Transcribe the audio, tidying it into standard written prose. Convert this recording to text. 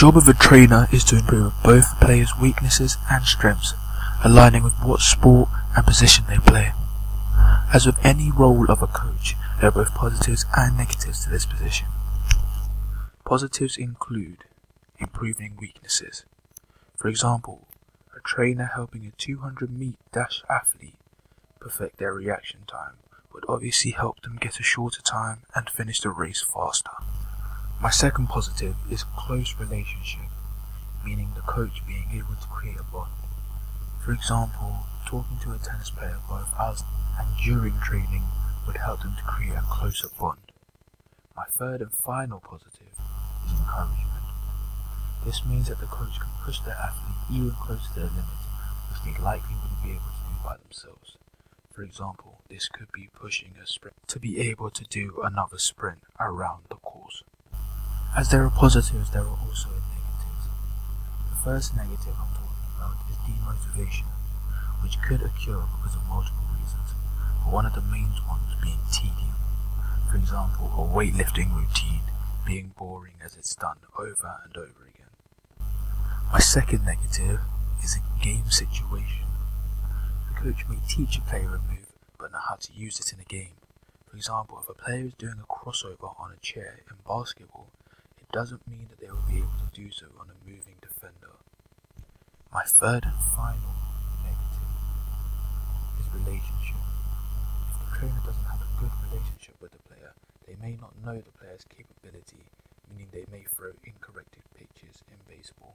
job of a trainer is to improve both players' weaknesses and strengths, aligning with what sport and position they play. As with any role of a coach, there are both positives and negatives to this position. Positives include improving weaknesses. For example, a trainer helping a 200-meter dash athlete perfect their reaction time would obviously help them get a shorter time and finish the race faster. My second positive is close relationship, meaning the coach being able to create a bond. For example, talking to a tennis player both as and during training would help them to create a closer bond. My third and final positive is encouragement. This means that the coach can push their athlete even closer to their limit, which they likely wouldn't be able to do by themselves. For example, this could be pushing a sprint to be able to do another sprint around the course. As there are positives, there are also negatives. The first negative I'm talking about is demotivation, which could occur because of multiple reasons, but one of the main ones being tedium. For example, a weightlifting routine being boring as it's done over and over again. My second negative is a game situation. The coach may teach a player a move, but not how to use it in a game. For example, if a player is doing a crossover on a chair in basketball, it doesn't mean that they will be able to do so on a moving defender. My third and final negative is relationship. If the trainer doesn't have a good relationship with the player, they may not know the player's capability, meaning they may throw incorrect pitches in baseball.